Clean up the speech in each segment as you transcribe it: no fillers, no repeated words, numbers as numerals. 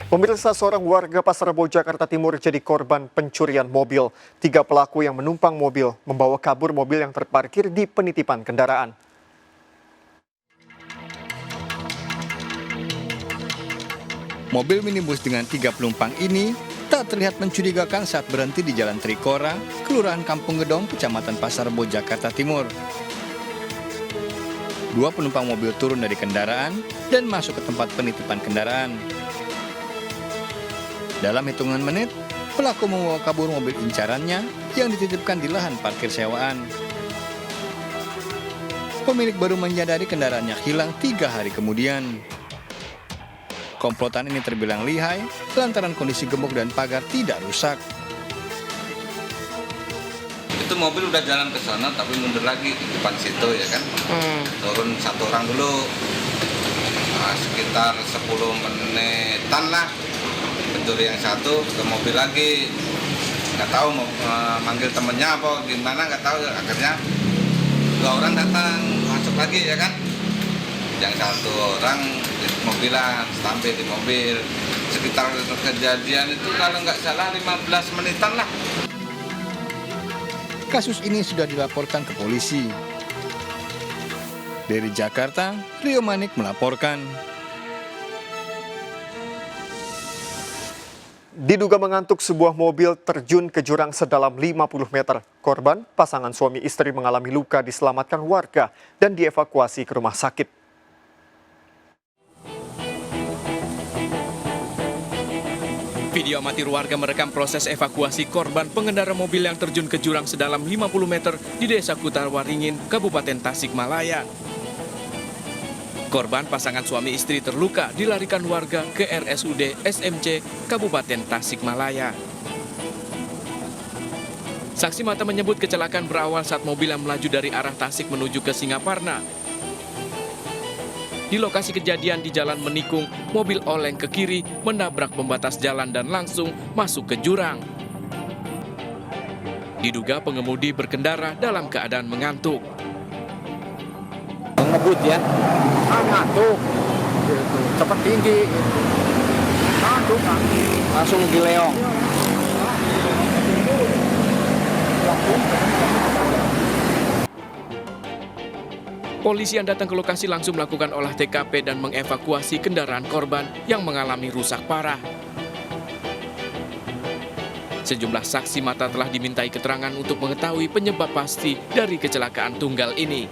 Pemirsa, seorang warga Pasar Rebo, Jakarta Timur jadi korban pencurian mobil. 3 pelaku yang menumpang mobil membawa kabur mobil yang terparkir di penitipan kendaraan. Mobil minibus dengan 3 penumpang ini tak terlihat mencurigakan saat berhenti di Jalan Trikora, Kelurahan Kampung Gedong, Kecamatan Pasar Rebo, Jakarta Timur. 2 penumpang mobil turun dari kendaraan dan masuk ke tempat penitipan kendaraan. Dalam hitungan menit, pelaku membawa kabur mobil incarannya yang dititipkan di lahan parkir sewaan. Pemilik baru menyadari kendaraannya hilang 3 hari kemudian. Komplotan ini terbilang lihai lantaran kondisi gembok dan pagar tidak rusak. Itu mobil udah jalan ke sana tapi mundur lagi di depan situ ya kan. Turun 1 orang dulu. Sekitar 10 menitan lah. Pencuri yang 1 ke mobil lagi. Nggak tahu mau manggil temennya apa gimana nggak tahu. Akhirnya 2 orang datang masuk lagi ya kan. Yang 1 orang di mobilan, sampai di mobil. Sekitar kejadian itu kalau nggak salah 15 menitan lah. Kasus ini sudah dilaporkan ke polisi. Dari Jakarta, Rio Manik melaporkan. Diduga mengantuk, sebuah mobil terjun ke jurang sedalam 50 meter. Korban, pasangan suami istri, mengalami luka, diselamatkan warga dan dievakuasi ke rumah sakit. Video amatir warga merekam proses evakuasi korban pengendara mobil yang terjun ke jurang sedalam 50 meter di Desa Kutarwaringin, Kabupaten Tasikmalaya. Korban pasangan suami istri terluka dilarikan warga ke RSUD SMC Kabupaten Tasikmalaya. Saksi mata menyebut kecelakaan berawal saat mobil yang melaju dari arah Tasik menuju ke Singaparna. Di lokasi kejadian di Jalan Menikung, mobil oleng ke kiri menabrak pembatas jalan dan langsung masuk ke jurang. Diduga pengemudi berkendara dalam keadaan mengantuk. Ngebut ya, ngantuk, cepat tinggi, ngantuk, langsung gileong. Polisi yang datang ke lokasi langsung melakukan olah TKP dan mengevakuasi kendaraan korban yang mengalami rusak parah. Sejumlah saksi mata telah dimintai keterangan untuk mengetahui penyebab pasti dari kecelakaan tunggal ini.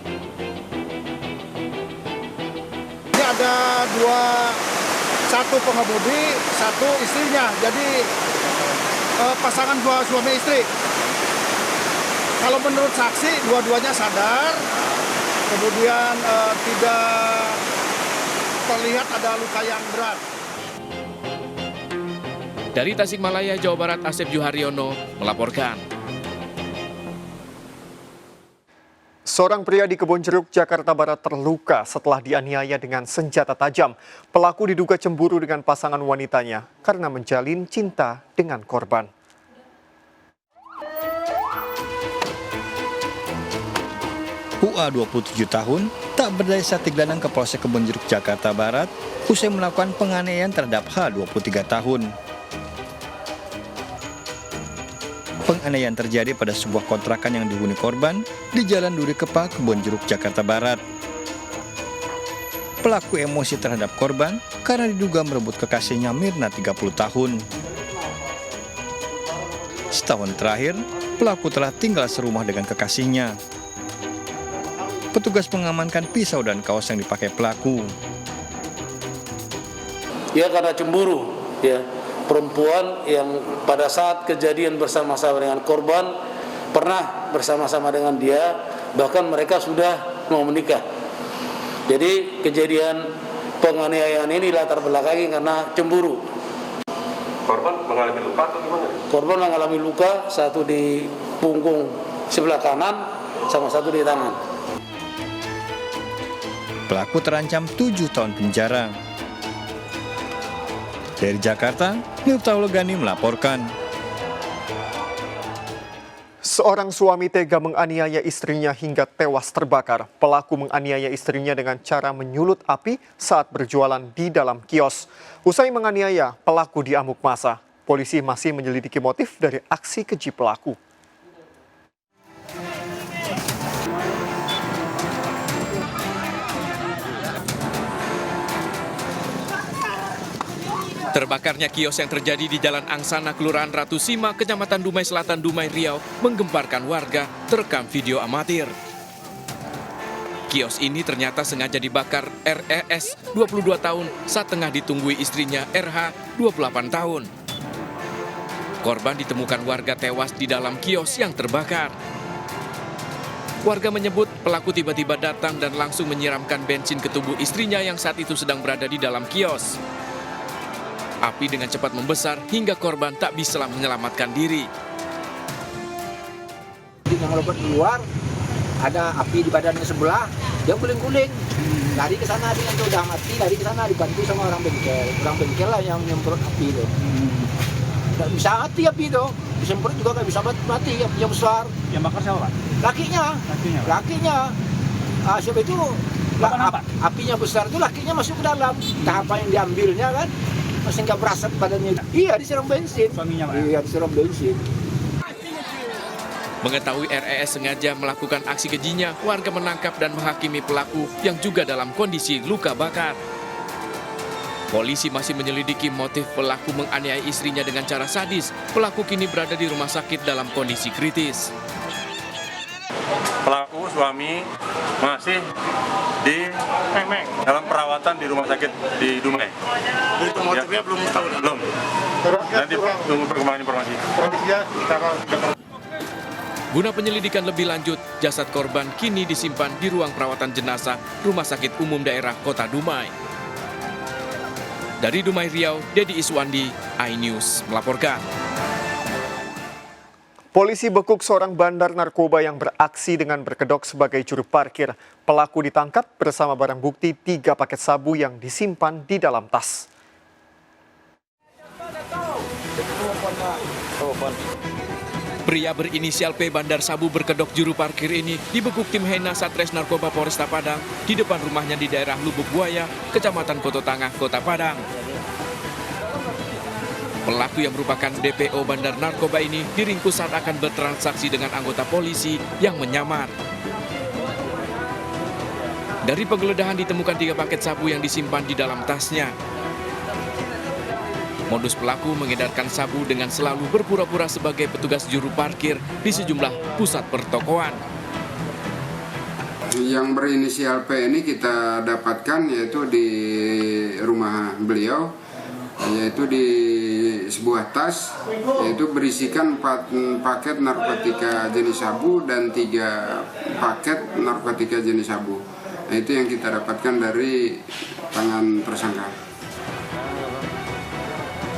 Ini ada satu pengemudi, satu istrinya. Jadi pasangan suami istri. Kalau menurut saksi, dua-duanya sadar. Kemudian tidak terlihat ada luka yang berat. Dari Tasikmalaya, Jawa Barat, Asep Juharyono melaporkan. Seorang pria di Kebonjeruk, Jakarta Barat terluka setelah dianiaya dengan senjata tajam. Pelaku diduga cemburu dengan pasangan wanitanya karena menjalin cinta dengan korban. UA 27 tahun tak berdaya saat digelandang ke Polsek Kebonjeruk, Jakarta Barat usai melakukan penganiayaan terhadap H 23 tahun. Penganiayaan terjadi pada sebuah kontrakan yang dihuni korban di Jalan Duri Kepa, Kebonjeruk, Jakarta Barat. Pelaku emosi terhadap korban karena diduga merebut kekasihnya Mirna 30 tahun. Setahun terakhir, pelaku telah tinggal serumah dengan kekasihnya. Petugas mengamankan pisau dan kaos yang dipakai pelaku. Ya karena cemburu, ya perempuan yang pada saat kejadian bersama-sama dengan korban pernah bersama-sama dengan dia, bahkan mereka sudah mau menikah. Jadi kejadian penganiayaan ini latar belakangi karena cemburu. Korban mengalami luka atau gimana? Korban mengalami luka, satu di punggung sebelah kanan sama satu di tangan. Pelaku terancam 7 tahun penjara. Dari Jakarta, Miftahul Gani melaporkan. Seorang suami tega menganiaya istrinya hingga tewas terbakar. Pelaku menganiaya istrinya dengan cara menyulut api saat berjualan di dalam kios. Usai menganiaya, pelaku diamuk massa. Polisi masih menyelidiki motif dari aksi keji pelaku. Terbakarnya kios yang terjadi di Jalan Angsana, Kelurahan Ratu Sima, Kecamatan Dumai Selatan, Dumai, Riau, menggemparkan warga terekam video amatir. Kios ini ternyata sengaja dibakar RES, 22 tahun, saat tengah ditunggui istrinya RH, 28 tahun. Korban ditemukan warga tewas di dalam kios yang terbakar. Warga menyebut pelaku tiba-tiba datang dan langsung menyiramkan bensin ke tubuh istrinya yang saat itu sedang berada di dalam kios. Api dengan cepat membesar hingga korban tak bisa menyelamatkan diri. Dia melompat keluar, ada api di badannya sebelah, dia guling-guling. Lari ke sana, dia udah mati, lari ke sana dibantu sama orang bengkel. Orang bengkel lah yang menyemprot api itu. Nggak bisa mati api itu, disemprot juga nggak bisa mati, apinya besar. Yang bakar siapa, Pak? Lakinya. Siapa itu? Apinya besar itu lakinya masuk ke dalam. Tahapan yang diambilnya kan, masih nggak berasa badannya. Iya, disiram bensin. Suaminya, Pak? Iya, disiram bensin. Mengetahui RES sengaja melakukan aksi kejinya, warga menangkap dan menghakimi pelaku yang juga dalam kondisi luka bakar. Polisi masih menyelidiki motif pelaku menganiaya istrinya dengan cara sadis. Pelaku kini berada di rumah sakit dalam kondisi kritis. Pelaku suami masih di dalam perawatan di rumah sakit di Dumai. Itu motifnya belum tahu. Belum. Nanti tunggu perkembangan informasi. Guna penyelidikan lebih lanjut, jasad korban kini disimpan di ruang perawatan jenazah Rumah Sakit Umum Daerah Kota Dumai. Dari Dumai, Riau, Dedi Iswandi, iNews melaporkan. Polisi bekuk seorang bandar narkoba yang beraksi dengan berkedok sebagai juru parkir. Pelaku ditangkap bersama barang bukti 3 paket sabu yang disimpan di dalam tas. Pria berinisial P bandar sabu berkedok juru parkir ini dibekuk tim Hena Satres Narkoba Polresta Padang di depan rumahnya di daerah Lubuk Buaya, Kecamatan Koto Tangah, Kota Padang. Pelaku yang merupakan DPO bandar narkoba ini diringkus saat akan bertransaksi dengan anggota polisi yang menyamar. Dari penggeledahan ditemukan 3 paket sabu yang disimpan di dalam tasnya. Modus pelaku mengedarkan sabu dengan selalu berpura-pura sebagai petugas juru parkir di sejumlah pusat pertokoan. Yang berinisial P ini kita dapatkan yaitu di rumah beliau, yaitu di sebuah tas, yaitu berisikan 4 paket narkotika jenis sabu dan 3 paket narkotika jenis sabu. Nah, itu yang kita dapatkan dari tangan tersangka.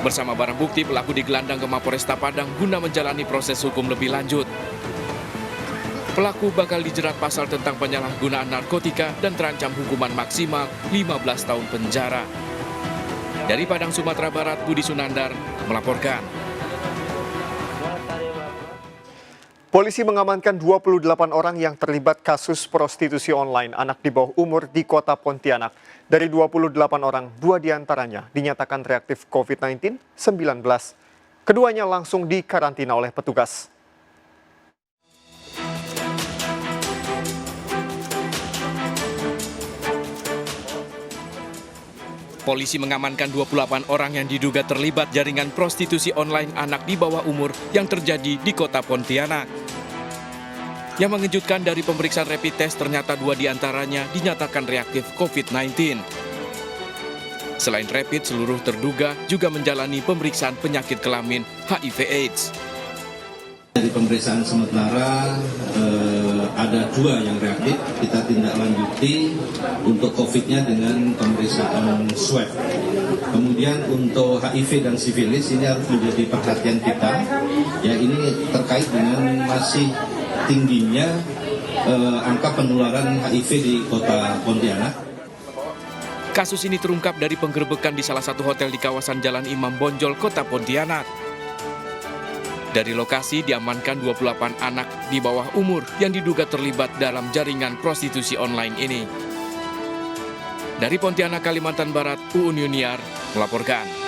Bersama barang bukti, pelaku digelandang ke Mapolresta Padang guna menjalani proses hukum lebih lanjut. Pelaku bakal dijerat pasal tentang penyalahgunaan narkotika dan terancam hukuman maksimal 15 tahun penjara. Dari Padang, Sumatera Barat, Budi Sunandar melaporkan. Polisi mengamankan 28 orang yang terlibat kasus prostitusi online anak di bawah umur di Kota Pontianak. Dari 28 orang, 2 diantaranya dinyatakan reaktif COVID-19, 19. Keduanya langsung dikarantina oleh petugas. Polisi mengamankan 28 orang yang diduga terlibat jaringan prostitusi online anak di bawah umur yang terjadi di Kota Pontianak. Yang mengejutkan, dari pemeriksaan rapid test ternyata 2 diantaranya dinyatakan reaktif COVID-19. Selain rapid, seluruh terduga juga menjalani pemeriksaan penyakit kelamin HIV/AIDS. Dari pemeriksaan sementara ada 2 yang reaktif, kita tindak lanjuti untuk COVID-nya dengan pemeriksaan swab. Kemudian untuk HIV dan sifilis ini harus menjadi perhatian kita. Ya, ini terkait dengan masih tingginya angka penularan HIV di Kota Pontianak. Kasus ini terungkap dari penggerebekan di salah satu hotel di kawasan Jalan Imam Bonjol, Kota Pontianak. Dari lokasi diamankan 28 anak di bawah umur yang diduga terlibat dalam jaringan prostitusi online ini. Dari Pontianak, Kalimantan Barat, Uun Yuniar melaporkan.